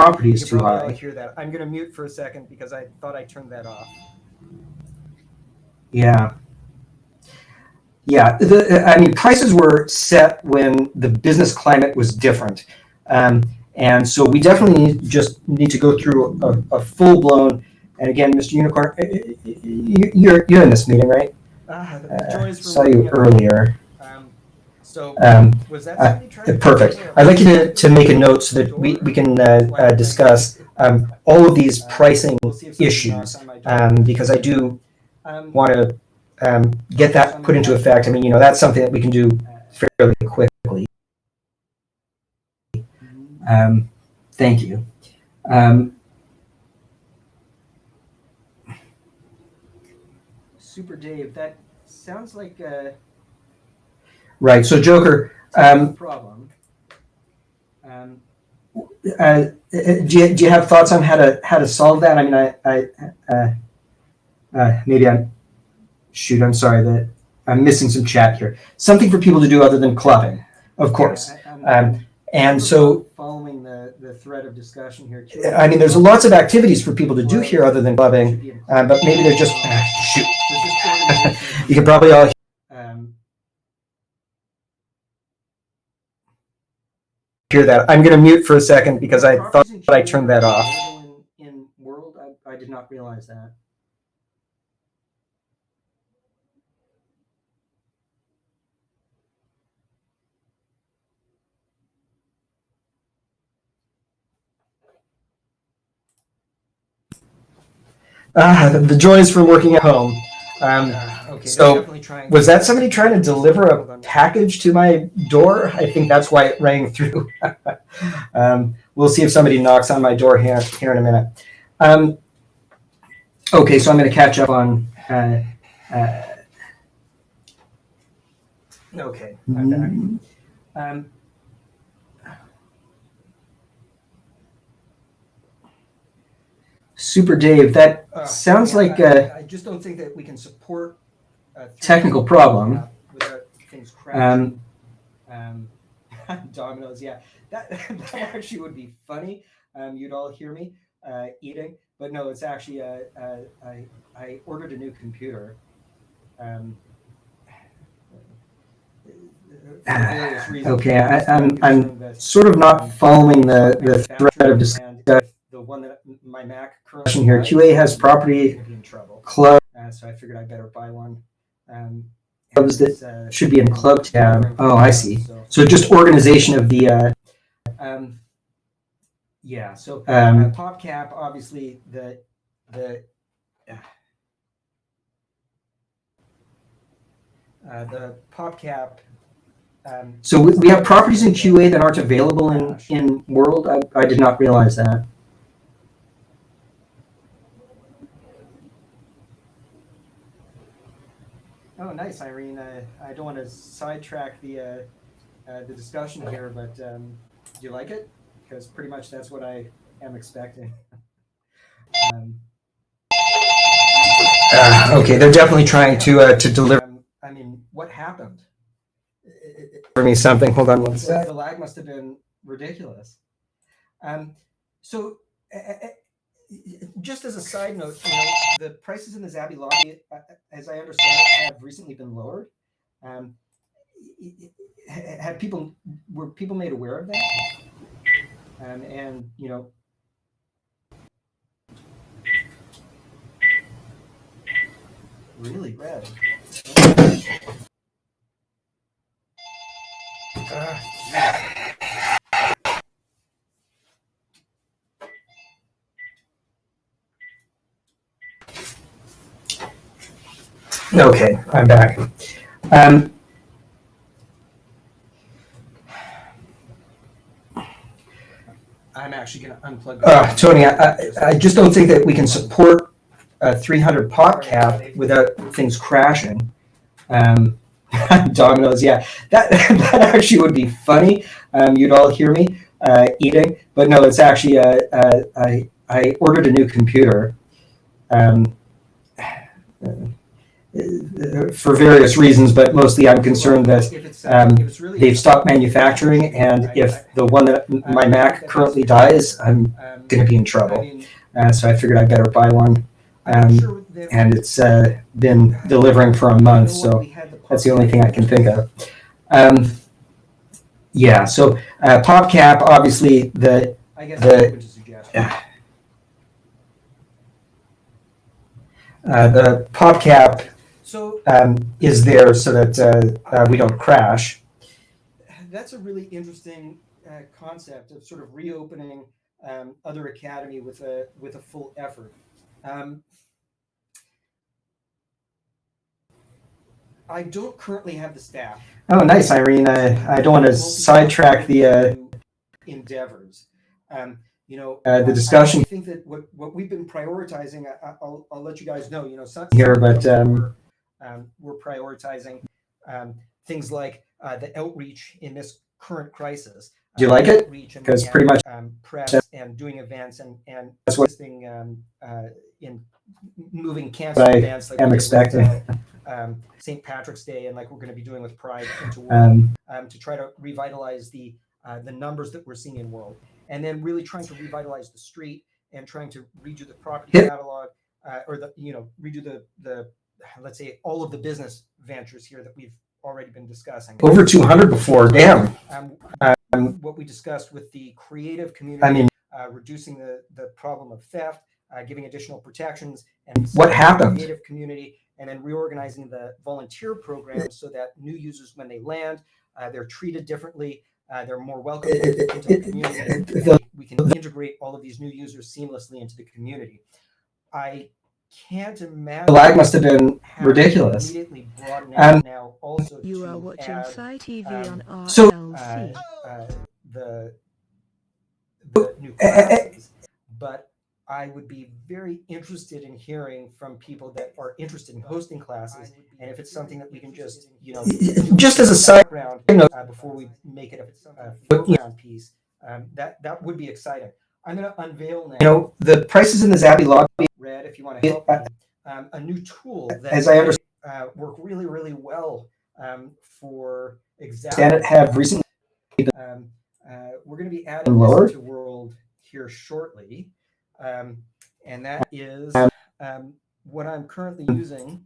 property is too I'll high. hear that. I'm going to mute for a second because I thought I turned that off. Yeah. Yeah, prices were set when the business climate was different. And so we definitely need to go through a full-blown, and again, Mr. Unicorn, you're in this meeting, right? Saw you earlier. Was that somebody trying Perfect. I'd like you to make a note so that we can discuss all of these pricing issues, because I do want to get that put into effect. That's something that we can do fairly quickly. Thank you. Super Dave, that sounds like right. So Joker, problem. Do you have thoughts on how to solve that? Maybe I'm sorry that I'm missing some chat here. Something for people to do other than clubbing, of course. And so following the thread of discussion here. There's lots of activities for people to do here other than clubbing, but maybe they're just shoot. You can probably all hear that. I'm going to mute for a second because I thought I turned that off. In World, I did not realize that. The joys from working at home. So was that somebody trying to deliver a package to my door? I think that's why it rang through. We'll see if somebody knocks on my door here in a minute. Okay, so I'm going to catch up on. Okay, I'm back. Super Dave, that sounds like I just don't think that we can support a technical problem. Without things crashing. Dominoes, yeah. That actually would be funny. You'd all hear me eating, but no, it's actually I ordered a new computer. Okay, I'm sort of not following the thread of discussion. The one that my Mac currently here. QA has property club. So I figured I'd better buy one. Clubs that should be in club tab. Oh, I see. So just organization of the. Yeah. So PopCap, obviously the PopCap. So we have properties in QA that aren't available in World. I did not realize that. Oh, nice, Irene. I don't want to sidetrack the discussion here, but do you like it? Because pretty much that's what I am expecting. Okay, they're definitely trying to deliver. What happened? For me, something. Hold on one sec. The lag must have been ridiculous. So. Just as a side note, the prices in the Zabi lobby, as I understand it, have recently been lowered. Were people made aware of that? And really red. Okay, I'm back. I'm actually going to unplug. Tony, I just don't think that we can support a 300 PopCap without things crashing. Dominoes, yeah. That actually would be funny. You'd all hear me eating, but no, it's actually I ordered a new computer. for various reasons, but mostly I'm concerned that if it's really they've stopped manufacturing, and if the one that my Mac currently dies, I'm going to be in trouble. So I figured I better buy one. And it's been delivering for a month, so that's the only thing I can think of. Yeah, so PopCap, obviously the PopCap is there so that we don't crash. That's a really interesting concept of sort of reopening Other Academy with a full effort. I don't currently have the staff. Oh, nice, Irene. I don't want to sidetrack the endeavors. the discussion. I think that what we've been prioritizing, I'll let you guys know. Here, but we're prioritizing things like the outreach in this current crisis. Do you like it? Because pretty much press and doing events and that's what assisting in moving cancer events like I'm expecting. St. Patrick's Day and like we're going to be doing with Pride into World, to try to revitalize the numbers that we're seeing in World, and then really trying to revitalize the street and trying to redo the property catalog, or redo the let's say all of the business ventures here that we've already been discussing. Over 200 before, damn. What we discussed with the creative community, reducing the problem of theft, giving additional protections, and what happened? Creative community, and then reorganizing the volunteer program so that new users, when they land, they're treated differently. They're more welcome into the community. We can integrate all of these new users seamlessly into the community. I can't imagine. The lag must have been ridiculous. Immediately broaden out now also you to are watching add, SciTV on RLC. So, the new classes, but I would be very interested in hearing from people that are interested in hosting classes, and if it's something that we can just just as a side background before we make it a But, foreground piece, that would be exciting. I'm going to unveil now. The prices in the Zappy lobby. Red, if you want to help me, a new tool that As I understand, work really, really well for and it have recently. we're going to be adding Lower? this to World here shortly, and that is what I'm currently using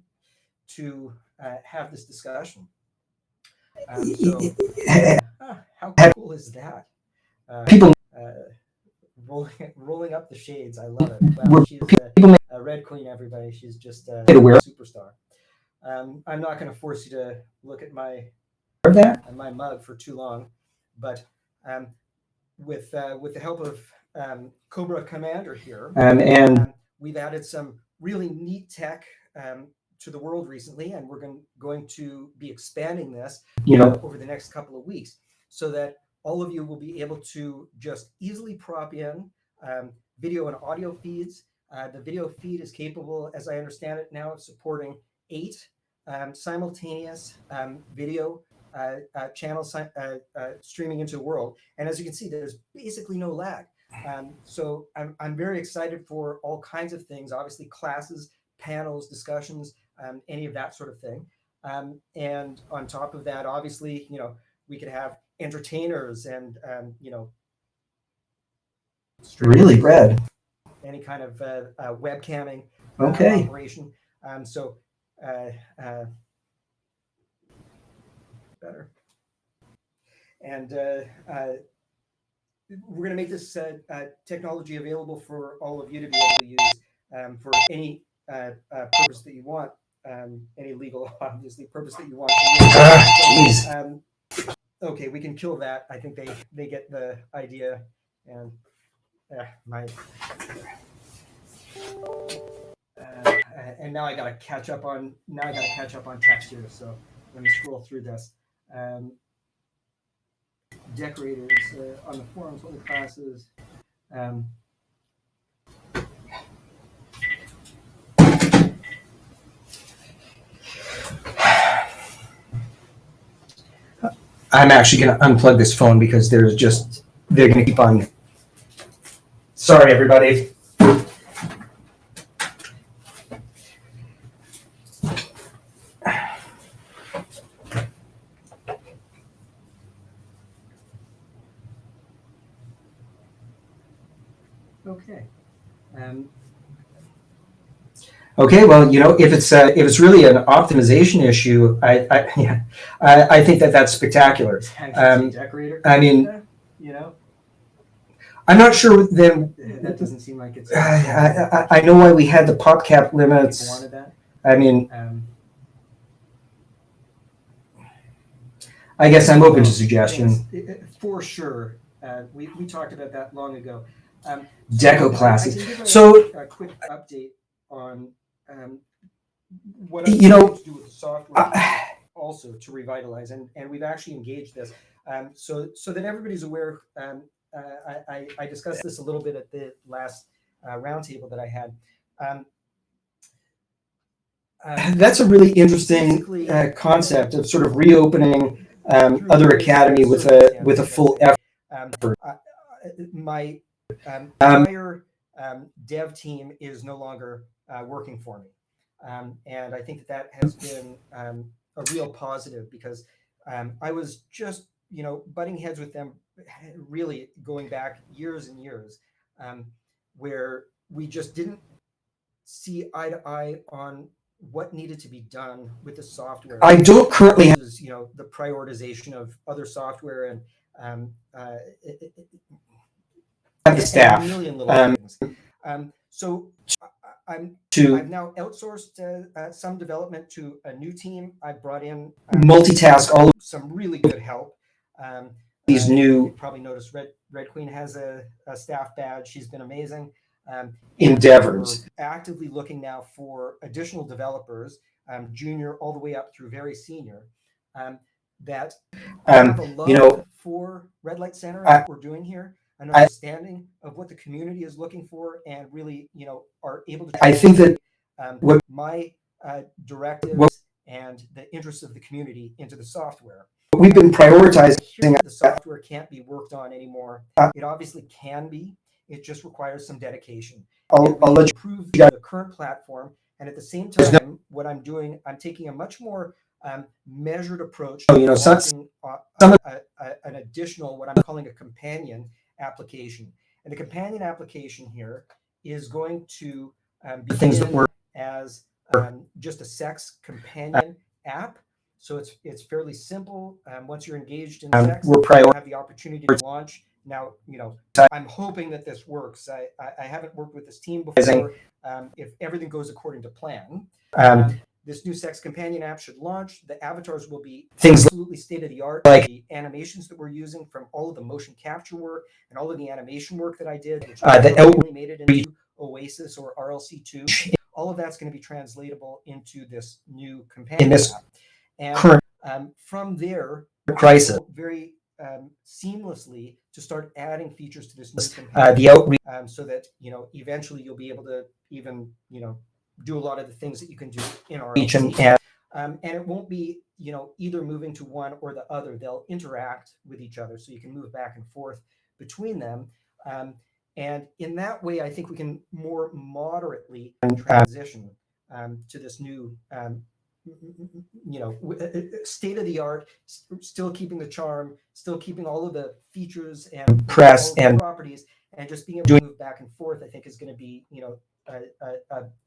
to have this discussion. How cool is that? People rolling up the shades. I love it. Wow, she's a Red Queen, everybody. She's just a superstar. I'm not going to force you to look at my mug for too long, but with the help of Cobra Commander here, and we've added some really neat tech to the World recently, and we're going to be expanding this over the next couple of weeks so that all of you will be able to just easily prop in video and audio feeds. The video feed is capable, as I understand it now, of supporting 8 simultaneous video channels streaming into the World. And as you can see, there's basically no lag. So I'm very excited for all kinds of things, obviously classes, panels, discussions, any of that sort of thing. And on top of that, obviously, we could have entertainers and really red. Any kind of webcamming operation. Better. And we're going to make this technology available for all of you to be able to use for any purpose that you want, any legal, obviously, purpose that you want. Okay, we can kill that. I think they get the idea. And and now I gotta catch up on text here. So let me scroll through this. Decorators on the forums, only classes. I'm actually going to unplug this phone because they're going to keep on. Sorry, everybody. Okay. Um, Okay, well, if it's really an optimization issue, yeah, I think that's spectacular. decorator. I mean, You know, I'm not sure then. that doesn't seem like it's. I know why we had the pop cap limits. People wanted that. I mean, Um, I guess I'm open to well, suggestion. for sure. We talked about that long ago. Deco I classes. can give So, a quick update on what You I'm know, trying to do with the software I- also to revitalize, and we've actually engaged this, so that everybody's aware. I discussed this a little bit at the last roundtable that I had. Um, that's a really interesting basically, concept of sort of reopening through other various academy with a circumstances, full let's say, effort. my Um, entire dev team is no longer working for me, and I think that has been a real positive because I was just butting heads with them, really going back years and years, where we just didn't see eye to eye on what needed to be done with the software I don't currently have versus the prioritization of other software and um, uh, the and a staff million little things. So I've to now outsourced some development to a new team. I brought in multitask all of some really good help. Um, these you new probably noticed Red Queen has a staff badge. She's been amazing. And endeavors. we're actively looking now for additional developers, junior all the way up through very senior, that have a love for Red Light Center and what we're doing here, an understanding of what the community is looking for, and really, are able to. I think that what my directives and the interests of the community into the software. we've been prioritizing. The software can't be worked on anymore. It obviously can be. It just requires some dedication. I'll let you improve the current platform, and at the same time, what I'm doing, I'm taking a much more measured approach to launching an additional, what I'm calling a companion application. And the companion application here is going to be things that we're as just a sex companion app. So it's fairly simple. Once you're engaged in sex, we're you have the opportunity to launch. Now, I'm hoping that this works. I haven't worked with this team before. If everything goes according to plan, this new sex companion app should launch. The avatars will be things absolutely state of the art. like the animations that we're using from all of the motion capture work and all of the animation work that I did, which really made it into Oasis or RLC2. All of that's going to be translatable into this new companion app. And current from there, crisis, very seamlessly to start adding features to this new the companion, outreach so that eventually you'll be able to even do a lot of the things that you can do in RLC. And it won't be either moving to one or the other. They'll interact with each other, so you can move back and forth between them. And in that way, I think we can more moderately transition to this new state of the art, still keeping the charm, still keeping all of the features and press and properties, and just being able to move back and forth. I think is going to be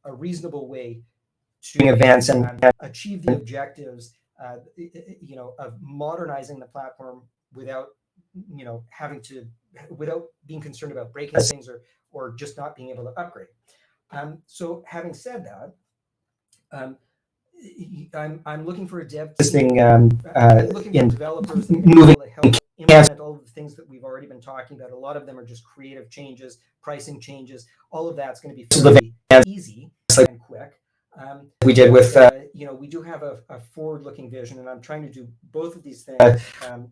a reasonable way to events and achieve the objectives of modernizing the platform without without being concerned about breaking things or just not being able to upgrade. So having said that, I'm looking for a dev team, looking for developers that can moving help implement all of the things that we've already been talking about. A lot of them are just creative changes, pricing changes. All of that's going to be fairly easy and quick. We did with we do have a forward-looking vision, and I'm trying to do both of these things,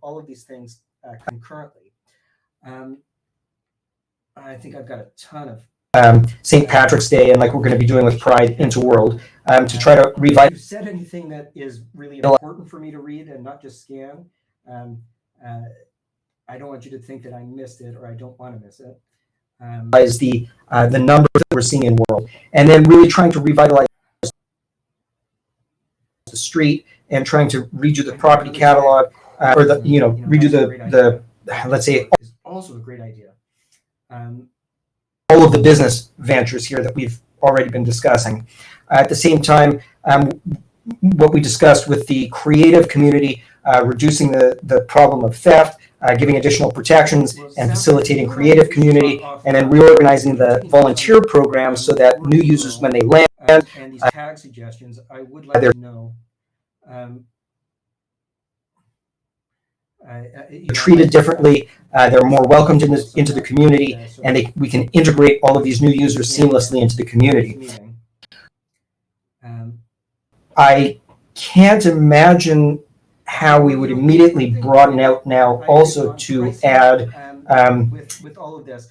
all of these things concurrently. I think I've got a ton of St. Patrick's Day and like we're going to be doing with Pride Interworld to try to revive. If you said anything that is really important for me to read and not just scan, I don't want you to think that I missed it or I don't want to miss it. Is the numbers that we're seeing in world, and then really trying to revitalize the street and trying to redo the property catalog or the redo the let's say is also a great idea. all of the business ventures here that we've already been discussing. At the same time, what we discussed with the creative community, reducing the problem of theft, giving additional protections and facilitating creative community, and then reorganizing the volunteer program so that new users, when they land, and these tag suggestions, I would like to know. Treated differently, they're more welcomed into the community, and we can integrate all of these new users seamlessly into the community. I can't imagine how we would immediately broaden out now also to add with all of this.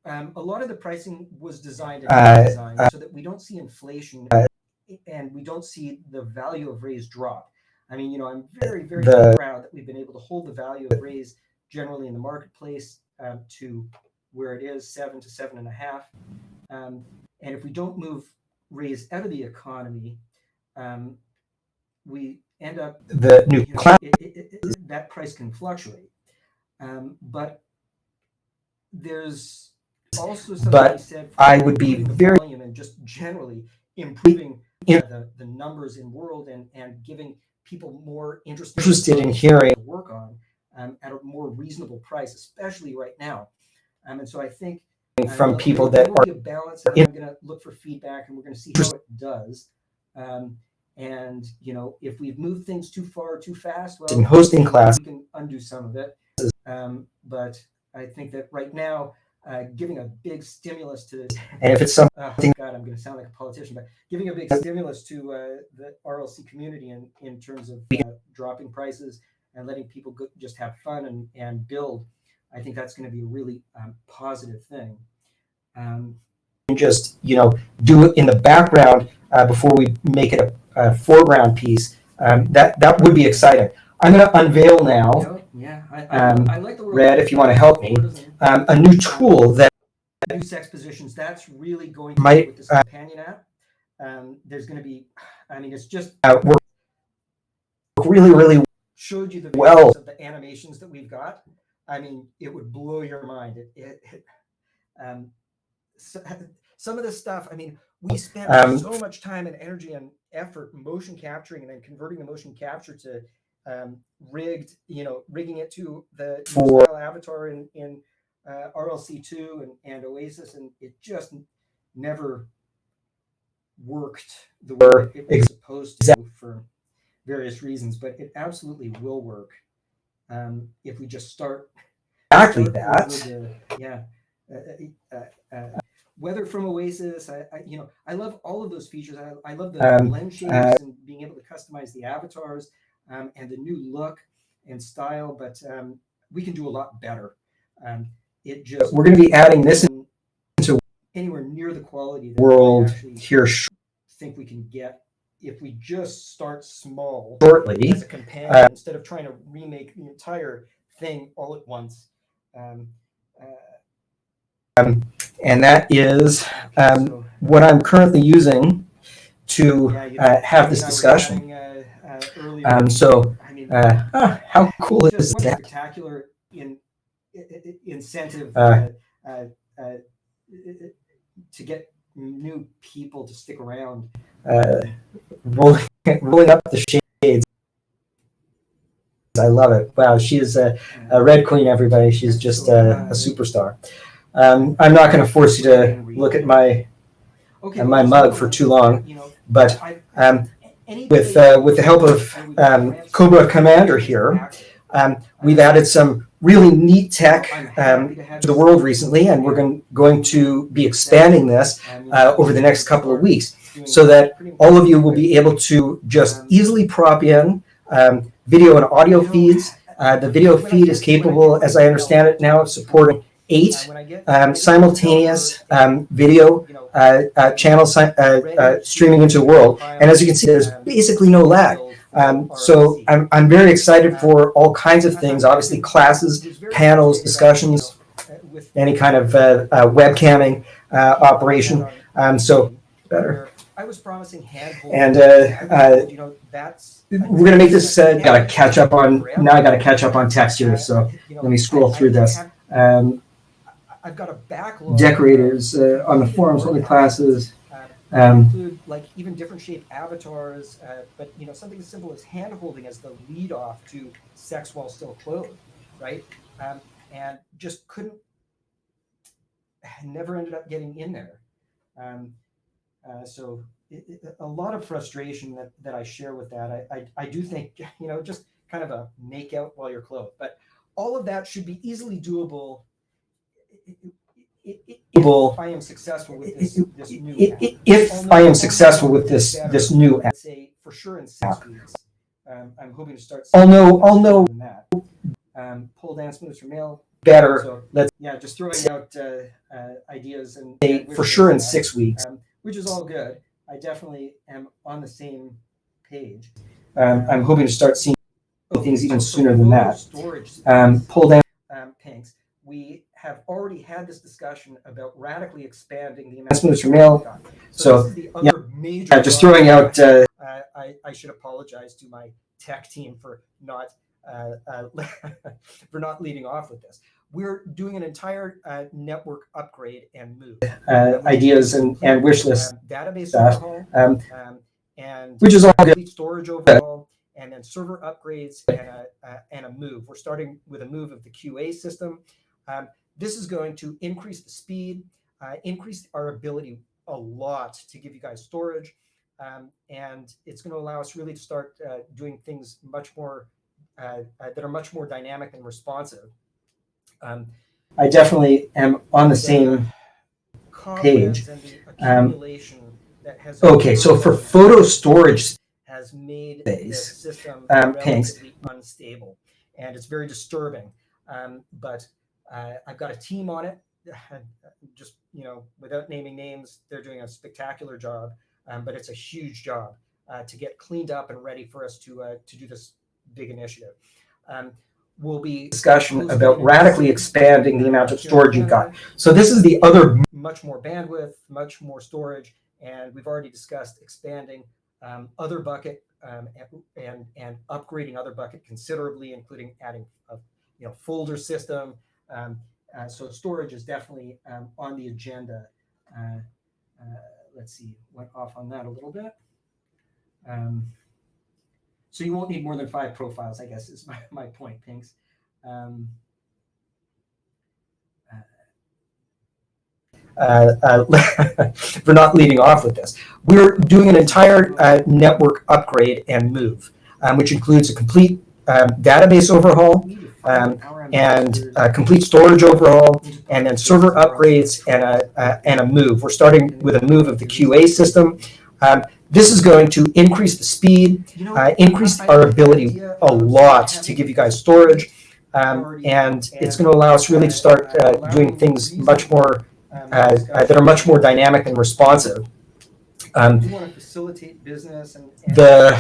A lot of the pricing was designed so that we don't see inflation and we don't see the value of Raise drop. I mean, I'm very, very proud that we've been able to hold the value of Raise generally in the marketplace to where it is, 7 to 7.5. And if we don't move Raise out of the economy, we end up the new class. That price can fluctuate, but there's also something to be said for I would be very volume and just generally improving the numbers in world and giving people more interested in hearing to work on at a more reasonable price, especially right now. And so I think from people there that will are be a balance. I'm going to look for feedback, and we're going to see how it does. And if we've moved things too far, too fast, well, in hosting class, we can undo some of it. But I think that right now, giving a big stimulus to, and if it's something, God, I'm going to sound like a politician, but giving a big stimulus to the RLC community in terms of dropping prices and letting people just have fun and build, I think that's going to be a really positive thing. Just do it in the background before we make it a foreground piece. That would be exciting. I'm going to unveil now. Yeah, I like the word. Red, if you want to help me, a new tool that new sex positions. That's really going to be with this companion app. There's going to be, it's just work really, really showed you the well of the animations that we've got. It would blow your mind. Some of this stuff. We spent so much time and energy and effort motion capturing and then converting the motion capture to rigging it to the style avatar in RLC2 and Oasis, and it just never worked the way it was supposed to for various reasons. But it absolutely will work if we just start exactly that. Whether from Oasis, I love all of those features. I love the blend shapes and being able to customize the avatars and the new look and style. But we can do a lot better. We're going to be adding this into anywhere near the quality that world we here. Think we can get if we just start small shortly as a companion instead of trying to remake the entire thing all at once. And that is what I'm currently using to have this discussion. How cool is that? Spectacular incentive to get new people to stick around. Rolling up the shades. I love it. Wow, she is a Red Queen, everybody. She's just a superstar. I'm not going to force you to look at my mug for too long, but with the help of Cobra Commander here, we've added some really neat tech to the world recently, and we're going to be expanding this over the next couple of weeks so that all of you will be able to just easily prop in video and audio feeds. The video feed is capable, as I understand it now, of supporting 8 simultaneous video channels streaming into the world. And as you can see, there's basically no lag. So I'm very excited for all kinds of things, obviously classes, panels, discussions, any kind of webcamming operation. So better. I was promising handhold. And we're going to make this, I got to catch up on text here. So let me scroll through this. I've got a backlog. decorators on the forums, holding classes. Include like even different shaped avatars, but something as simple as hand holding as the lead off to sex while still clothed, right? And just never ended up getting in there. So a lot of frustration that I share with that. I do think, just kind of a make out while you're clothed, but all of that should be easily doable. If I am successful with this new app. If I am successful with this new app, I'd say for sure in 6 weeks. I'm hoping to start. I'll know that. Pole dance moves for male. better. So Let's just throwing out ideas and say for sure in 6 weeks. Which is all good. I definitely am on the same page. I'm hoping to start seeing things even sooner than that. Storage. Pole down. Pinks. We have already had this discussion about radically expanding the amount Moves for male. So this is the other major. just throwing out. I should apologize to my tech team for not for not leading off with this. We're doing an entire network upgrade and move. Ideas and wish lists. Database stuff. overhaul, and Which is all good. complete storage overhaul, and then server upgrades and a move. We're starting with a move of the QA system. This is going to increase the speed, increase our ability a lot to give you guys storage, and it's going to allow us really to start doing things much more that are much more dynamic and responsive. I definitely am on the same page. And the accumulation that has Okay, so for photo storage, has made Space. the system Pinks. relatively unstable, and it's very disturbing. But I've got a team on it. Just without naming names, they're doing a spectacular job. But it's a huge job to get cleaned up and ready for us to do this big initiative. We'll be discussion about radically expanding the amount of storage you've got. So this is the other. Much more bandwidth, much more storage, and we've already discussed expanding Other Bucket and upgrading Other Bucket considerably, including adding a folder system. So storage is definitely on the agenda. Let's see, went off on that a little bit. So you won't need more than 5 profiles, I guess, is my point, Pinks. For not leading off with this. We're doing an entire network upgrade and move, which includes a complete database overhaul, and complete storage overhaul, and then server upgrades and a move. We're starting with a move of the QA system. This is going to increase the speed, increase our ability a lot to give you guys storage, and it's going to allow us really to start doing things much more that are much more dynamic and responsive. You want to facilitate business and The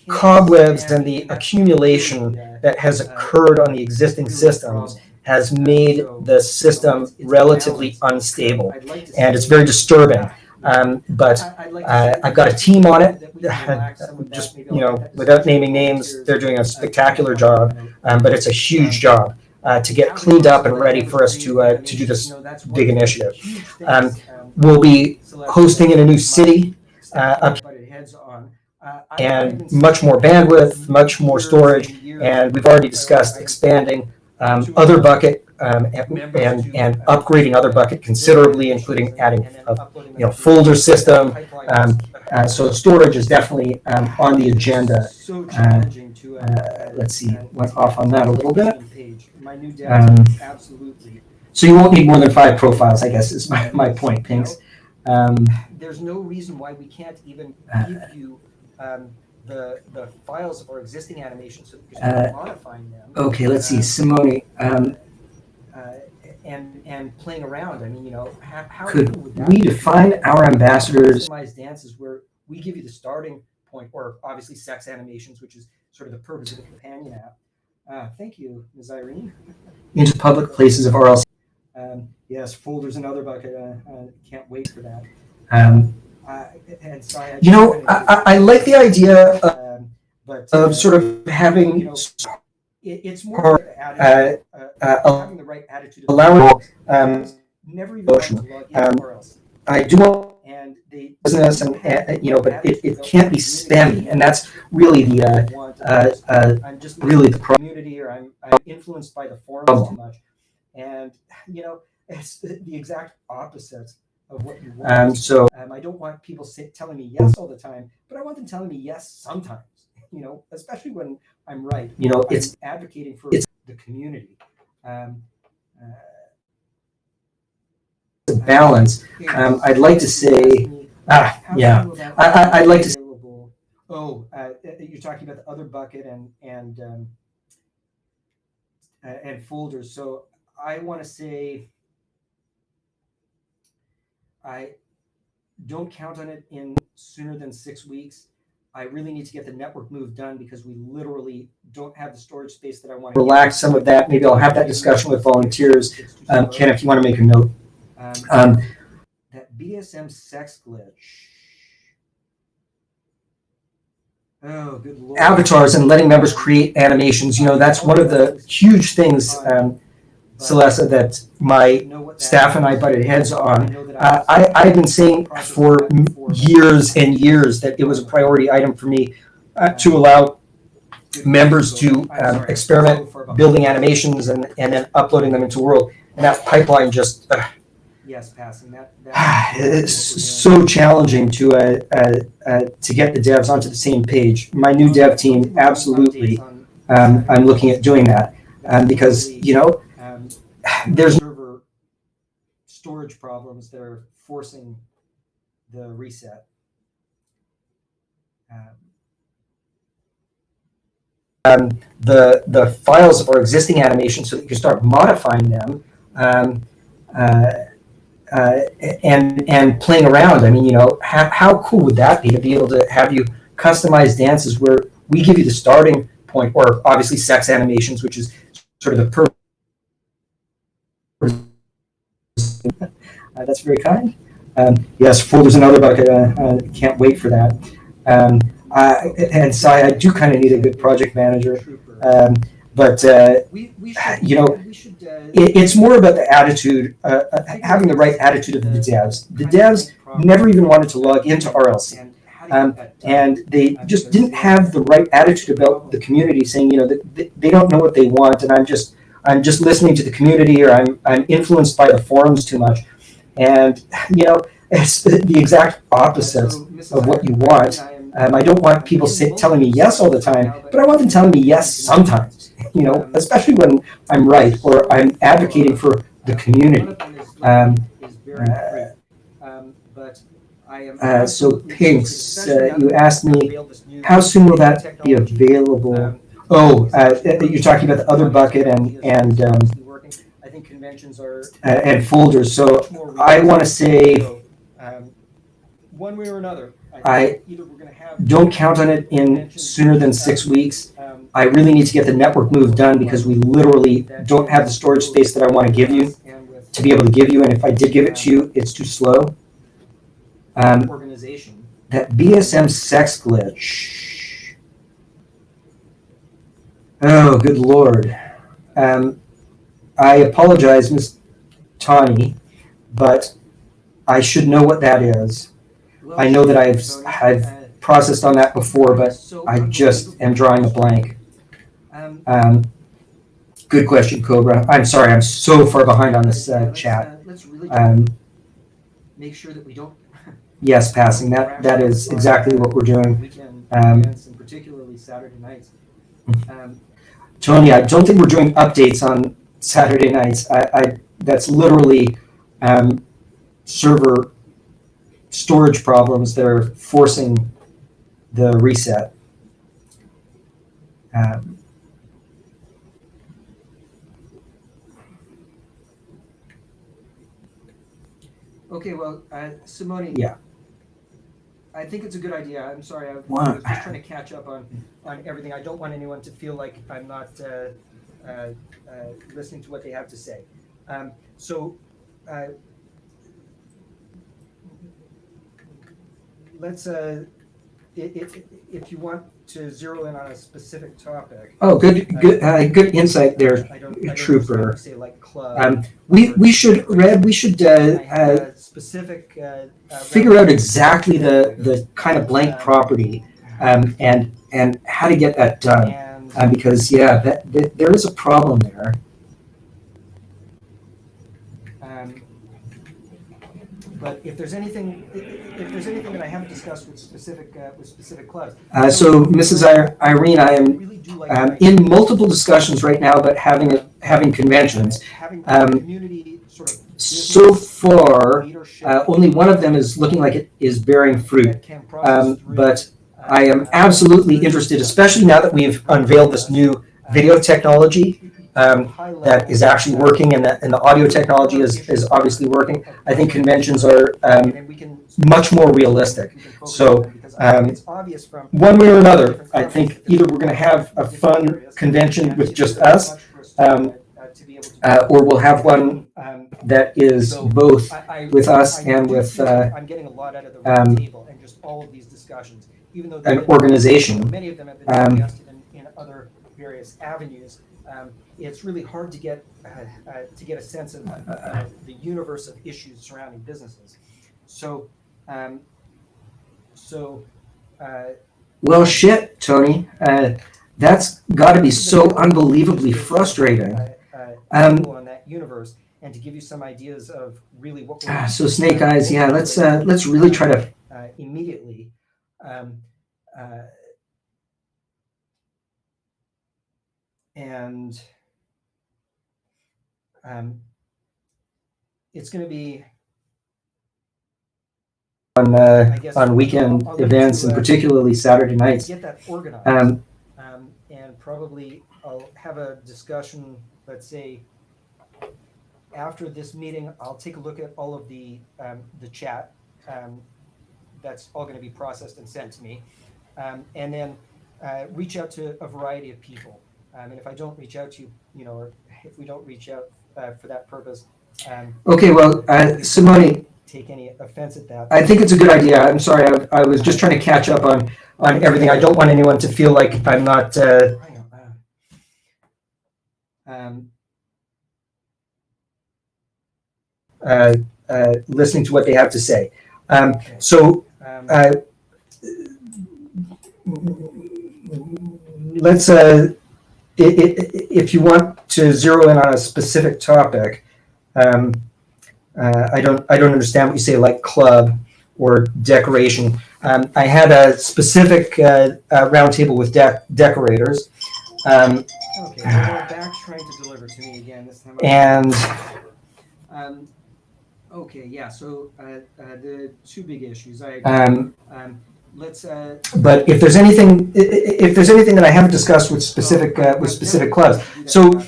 cobwebs and the accumulation that has occurred on the existing systems has made the system relatively unstable, and it's very disturbing. But I've got a team on it. Just without naming names, they're doing a spectacular job. But it's a huge job to get cleaned up and ready for us to do this big initiative. We'll be hosting in a new city, and much more bandwidth, much more storage, and we've already discussed expanding Other Bucket and upgrading Other Bucket considerably, including adding a folder system. So storage is definitely on the agenda. so challenging to Let's see, went off on that a little bit. My new dad, absolutely. So you won't need more than 5 profiles, I guess, is my point, Pinks. There's no reason why we can't even give you the files of our existing animations so that you can start modifying them. Okay, let's see, Simone. And playing around. I mean, how Could cool would that we be? define our ambassadors? Customized dances where we give you the starting point, or obviously sex animations, which is sort of the purpose of the companion app. Thank you, Ms. Irene. Into public places of RLC. Yes, folders and Other Bucket. Can't wait for that. And so I like the idea but of sort of having it's more about the attitude, having the right attitude, allowing never even want to log in or else. I do want And they business but it can't be spammy, and that's really I'm just really the community, or I'm influenced by the forums too much, and it's the exact opposite of what you want. so I don't want people telling me yes all the time, but I want them telling me yes sometimes. Especially when I'm right. it's I'm advocating for the community. Um, uh, a balance. I'd like to say, I'd like to. Oh, you're talking about the other bucket and folders. So I want to say I don't count on it in sooner than 6 weeks. I really need to get the network move done because we literally don't have the storage space that I want to Relax some of that. Maybe I'll have that discussion with volunteers. Ken, if you want to make a note. That BSM sex glitch. Oh, good Lord. Avatars and letting members create animations. That's one of the huge things, Celeste, that my staff and I butted heads on. I've been saying for years and years that it was a priority item for me to allow members to experiment building animations and then uploading them into World. And that pipeline just yes, passing that. It's so challenging to get the devs onto the same page. My new dev team, absolutely, I'm looking at doing that because there's server storage problems that are forcing the reset. The files of our existing animations so that you can start modifying them and playing around. I mean, how cool would that be to be able to have you customize dances where we give you the starting point, or obviously sex animations, which is sort of the purpose. That's very kind. Yes, folders another bucket. Can't wait for that. And Sai, I do kind of need a good project manager. But it's more about the attitude, having the right attitude of the devs. The devs never even wanted to log into RLC, and they just didn't have the right attitude about the community, saying that they don't know what they want, and I'm just listening to the community, or I'm influenced by the forums too much, and it's the exact opposite of what you want. I don't want people telling me yes all the time, but I want them telling me yes sometimes. Especially when I'm right or I'm advocating for the community. So Pinks, you asked me, how soon will that be available? You're talking about the other bucket and I think conventions are and folders. So I want to say, one way or another. I don't count on it in sooner than 6 weeks. I really need to get the network move done because we literally don't have the storage space that I want to give you to be able to give you. And if I did give it to you, it's too slow. Organization. That BSM sex glitch. Oh, good Lord. I apologize, Miss Tawny, but I should know what that is. I know that I've processed on that before, but I just am drawing a blank. Good question, Cobra. I'm sorry, I'm so far behind on this chat. Let's really make sure that we don't. Yes, passing. That is exactly what we're doing. Weekend events, and particularly Saturday nights. Tony, I don't think we're doing updates on Saturday nights. That's literally server storage problems that are forcing the reset. Okay, well, Simone. Yeah. I think it's a good idea. I'm sorry, I was just trying to catch up on everything. I don't want anyone to feel like I'm not listening to what they have to say. Let's if you want to zero in on a specific topic. Oh, good insight there, I don't Trooper. understand if you say like club. We should, Red, we should I have a specific figure out exactly the kind of blank property and how to get that done. and Because that there is a problem there. But if there's anything that I haven't discussed with specific clubs. So, Mrs. Irene, I am really do like in multiple discussions right now about having conventions. having community sort of So far, leadership only one of them is looking like it is bearing fruit. that can process through, But I am absolutely interested, especially now that we've unveiled this new video technology that is actually working, and the audio technology is obviously working. I think conventions are and we can much more realistic. we can focus So, on that because it's obvious from one way or another, I think either we're going to have a fun convention with just us, to be able to or we'll have one that is both with us and do with feel like I'm getting a lot out of the round table and just all of these discussions, even though an organization. many of them have been suggested in other various avenues. It's really hard to get a sense of the universe of issues surrounding businesses. So, Well, shit, Tony. That's got to be so unbelievably frustrating. on that universe, and to give you some ideas of really what. So, Snake Eyes, yeah, let's really try to. Immediately. And it's going to be on weekend I'll get events, to, and particularly Saturday nights. get that organized. And probably I'll have a discussion, let's say, after this meeting. I'll take a look at all of the chat. That's all going to be processed and sent to me. And then reach out to a variety of people. And if I don't reach out to you, or if we don't reach out for that purpose. Okay, well, Simone, take any offense at that. I think it's a good idea. I'm sorry, I was just trying to catch up on everything. I don't want anyone to feel like I'm not listening to what they have to say. So let's, if you want to zero in on a specific topic, I don't understand what you say, like club or decoration. I had a specific roundtable with decorators. Okay, so they're back trying to deliver to me again this time. And okay, yeah. So the two big issues. Let's. but if there's anything that I haven't discussed with specific clubs, so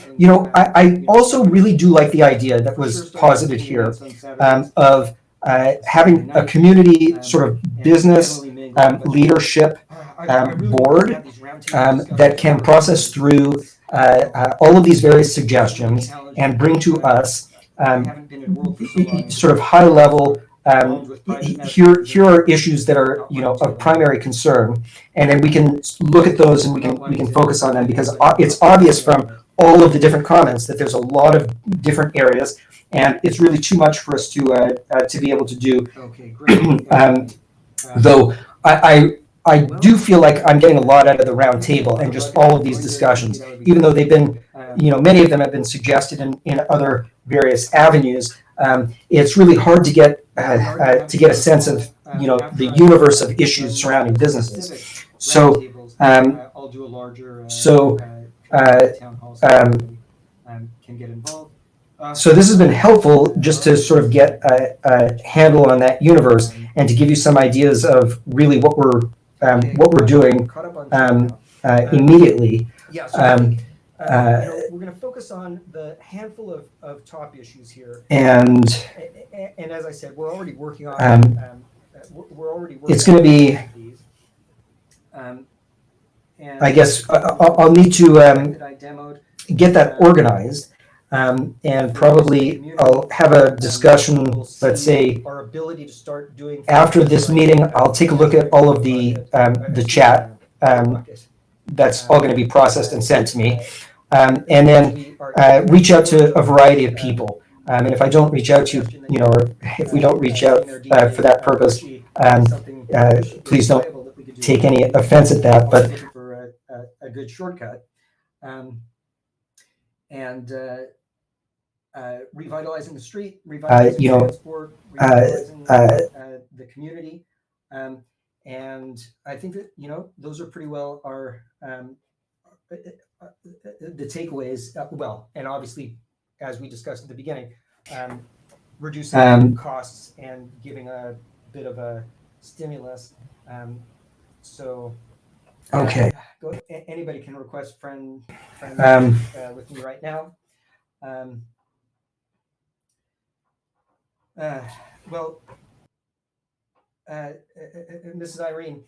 I also really do like the idea that was posited here of having a community sort of business leadership board that can process through all of these various suggestions and bring to us sort of high level. Here are issues that are of primary concern, and then we can look at those and we can focus on them, because it's obvious from all of the different comments that there's a lot of different areas, and it's really too much for us to be able to do. Okay, great. Though I do feel like I'm getting a lot out of the round table and just all of these discussions, even though they've been, many of them have been suggested in other various avenues. It's really hard to get a sense of the universe of issues surrounding businesses. So I'll do a larger. Town hall can get involved. So this has been helpful just to sort of get a handle on that universe and to give you some ideas of really what we're doing immediately. Yeah, so we're going to focus on the handful of top issues here. And as I said, we're already working on. We're already working. It's going to be. These. I guess I'll need to that I demoed. get that organized. And probably I'll have a discussion, let's say, our ability to start doing after this meeting. I'll take a look at all of the chat. That's all going to be processed and sent to me. And then reach out to a variety of people. And if I don't reach out to you, or if we don't reach out for that purpose, please don't take any offense at that. But for a good shortcut, and revitalizing the street, revitalizing transport, revitalizing the community, and I think that those are pretty well our the takeaways. Well, and obviously, as we discussed at the beginning, reducing costs and giving a bit of a stimulus. So, okay. Anybody can request friend with me right now. Well, Mrs. Irene,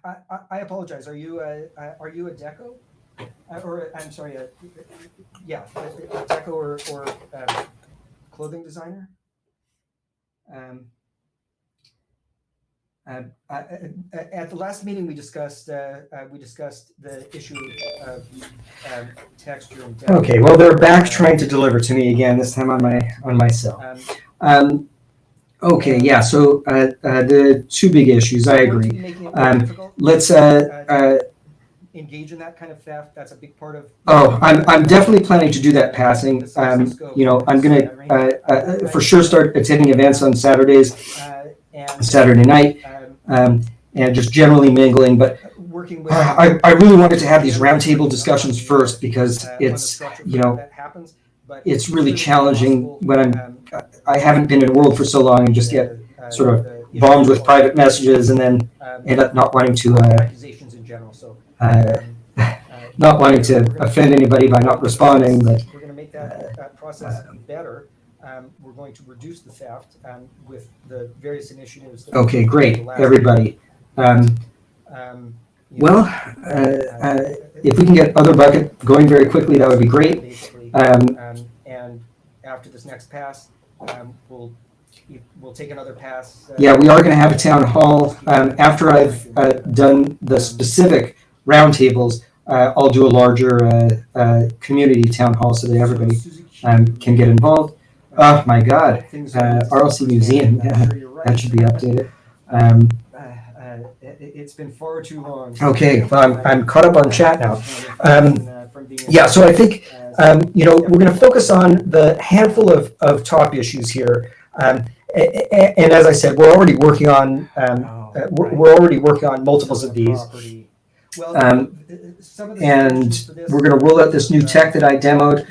I apologize. Are you a deco? Or I'm sorry, a deco or clothing designer? At the last meeting, we discussed the issue of texture and depth. Okay, well, they're back trying to deliver to me again. This time on my cell. Okay, yeah. So the two big issues. I agree. Let's engage in that kind of theft. That's a big part of. Oh, I'm definitely planning to do that passing. I'm gonna for sure start attending events on Saturdays, Saturday night, and just generally mingling. But working with, I really wanted to have these roundtable discussions first because it's it's really challenging when I haven't been in the world for so long and just get sort of bombed with private messages and then end up not wanting to accusations in general. So not wanting to offend anybody by not responding. But we're going to make that process better. We're going to reduce the theft with the various initiatives. Okay, great, everybody. Well, if we can get Other Bucket going very quickly, that would be great. And after this next pass, we'll take another pass. Yeah, we are going to have a town hall. After I've done the specific roundtables, I'll do a larger community town hall so that everybody can get involved. Oh my God, RLC Museum, yeah, that should be updated. It's been far too long. Okay, well, I'm caught up on chat now. Yeah, so I think we're going to focus on the handful of top issues here, and as I said, we're already working on multiples of these. And we're going to roll out this new tech that I demoed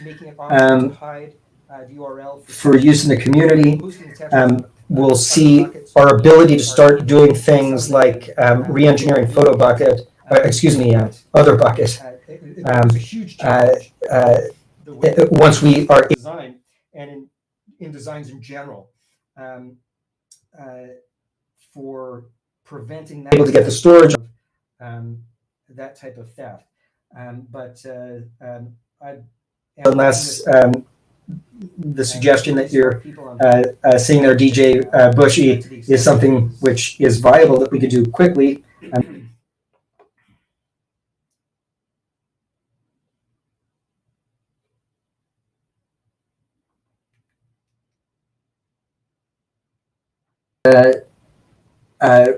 for use in the community. We'll see our ability to start doing things like re-engineering PhotoBucket, Other Bucket. Once we are design and in designs in general, for preventing that able to get the storage of that type of theft. Unless the suggestion that you're seeing there, DJ Bushy, is something which is viable that we could do quickly.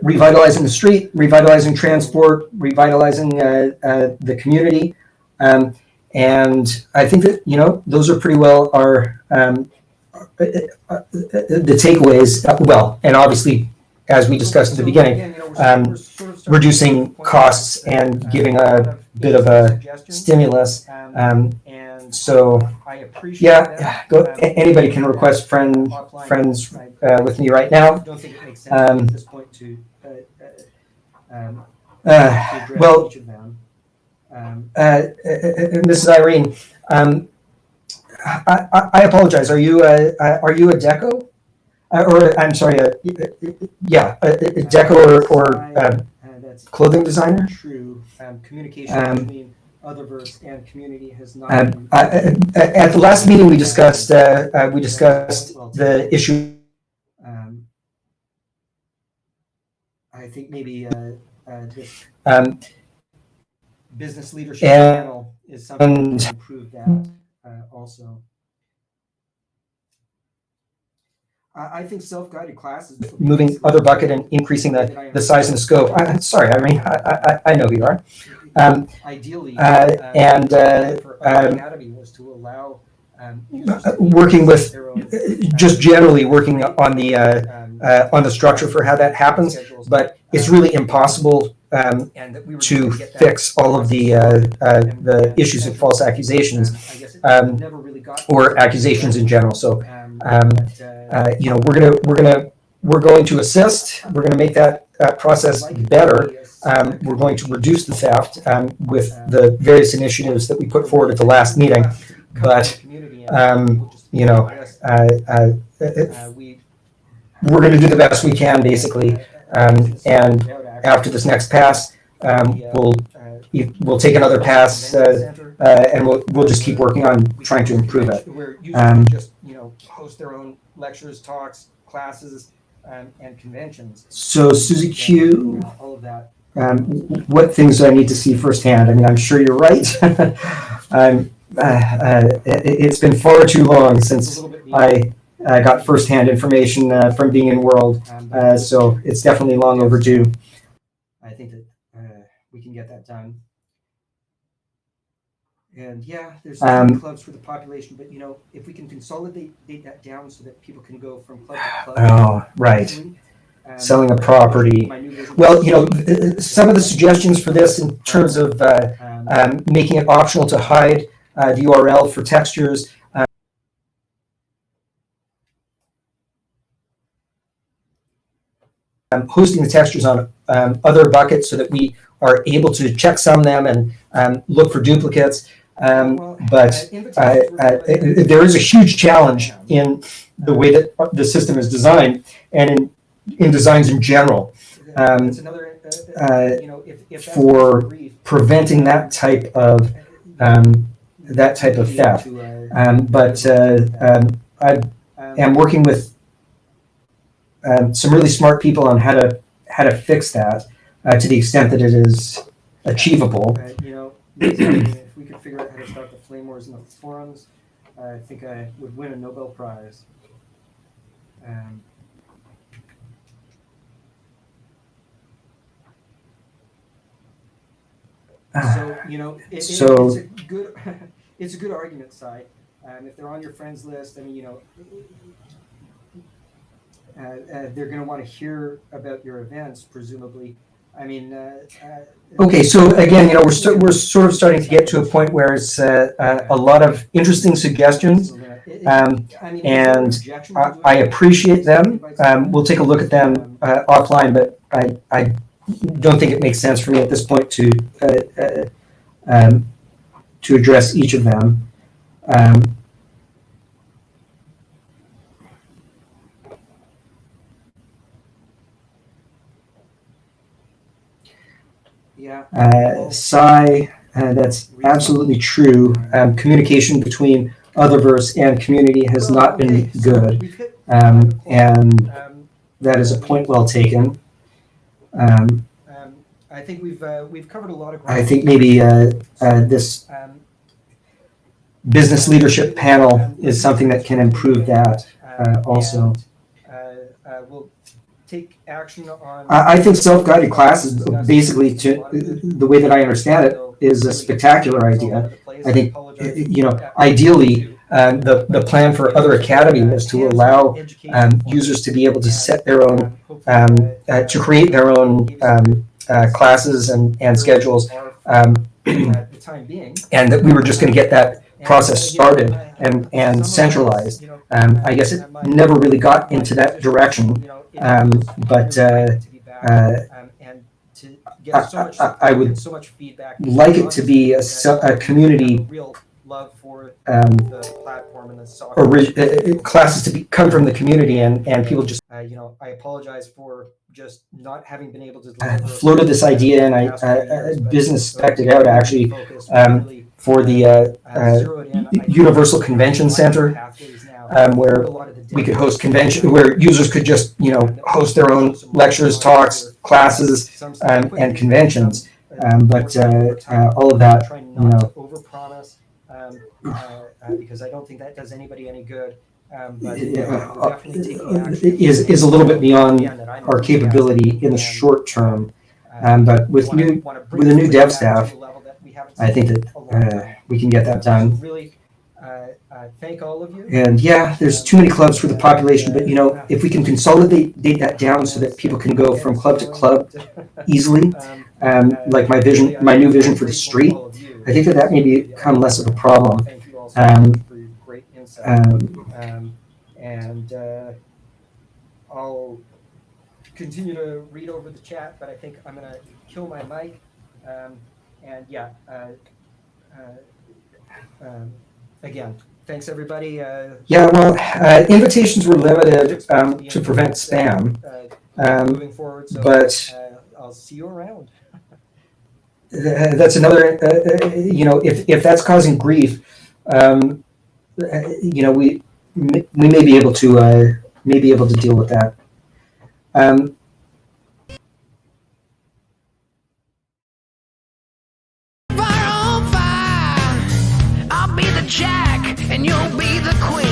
Revitalizing the street, revitalizing transport, revitalizing the community. And I think that, those are pretty well our the takeaways. Well, and obviously, as we discussed at the beginning, reducing costs and giving a bit of a stimulus. So, yeah, anybody can request friends with me right now. I don't think it makes sense at this point to address well, each of them. Mrs. Irene, I apologize. Are you a deco? Or I'm sorry, a deco or clothing designer? True communication between Otherverse and community has not At the last meeting, we discussed the issue. I think maybe this Um, business leadership and- panel is something to improve that also. I think self-guided classes, moving other bucket and increasing the size and the scope. Sorry, Irene, I know who you are. Ideally, And for Academy was to allow working with, their own, just generally working on the structure for how that happens, schedules, but it's really impossible and that we were to going get that fix all of the issues of false accusations I guess it never really got or accusations in general. So but, you know, we're going to assist. We're going to make that process better. We're going to reduce the theft with the various initiatives that we put forward at the last meeting. But you know, we're going to do the best we can, basically. And after this next pass, we'll take another pass, and we'll just keep working on trying to improve it. Where users just host their own lectures, talks, classes, and conventions. So Susie Q, All of that. what things do I need to see firsthand? I mean, I'm sure you're right. It's been far too long since I got firsthand information from being in World, so it's definitely long overdue. I think that we can get that done. And yeah, there's clubs for the population, but if we can consolidate that down so that people can go from club to club. Oh, right. easily, Selling a property. Well, some of the suggestions for this in terms of making it optional to hide the URL for textures. Hosting the textures on other buckets so that we are able to checksum them and look for duplicates. But there is a huge challenge in the way that the system is designed and in designs in general for preventing that type of theft. But I am working with some really smart people on how to fix that to the extent that it is achievable. If we could figure out how to start the flame wars in the forums, I think I would win a Nobel Prize. So it's a good it's a good argument side. If they're on your friends list, I mean, they're going to want to hear about your events, presumably. I mean, okay. So again, we're sort of starting to get to a point where it's a lot of interesting suggestions, and I appreciate them. We'll take a look at them offline, but I don't think it makes sense for me at this point to address each of them. That's absolutely true. Communication between Otherverse and community has not been good, and that is a point well taken. I think we've covered a lot of ground. I think maybe this business leadership panel is something that can improve that also. We'll take action on. I think self-guided classes, basically, the way that I understand it, is a spectacular idea. I think, ideally, the plan for Other Academy was to allow users to be able to set their own, to create their own classes and schedules, and that we were just going to get that process started and centralized. I guess it never really got into that direction, but I would like it to be a community love for um, the platform and the software. classes to come from the community, and people just I apologize for just not having been able to floated this idea, and business spec'd it out actually for the Universal Convention Center, where we could host convention, where users could just host their own lectures, talks, classes, and conventions. But all of that, overpromise, because I don't think that does anybody any good. But is a little bit beyond our capability in the short term. But with a new dev staff, I think that we can get that done. Really, thank all of you. And yeah, there's too many clubs for the population, but if we can consolidate that down so that people can go from club to club easily, like my new vision for the street, I think that may become less of a problem. Thank you all so much for your great insight. And I'll continue to read over the chat, but I think I'm going to kill my mic. Again, thanks everybody. Invitations were limited to prevent spam. Moving forward, so but I'll see you around. That's another, if that's causing grief, we may be able to deal with that. Fire on fire, I'll be the jack and you'll be the queen.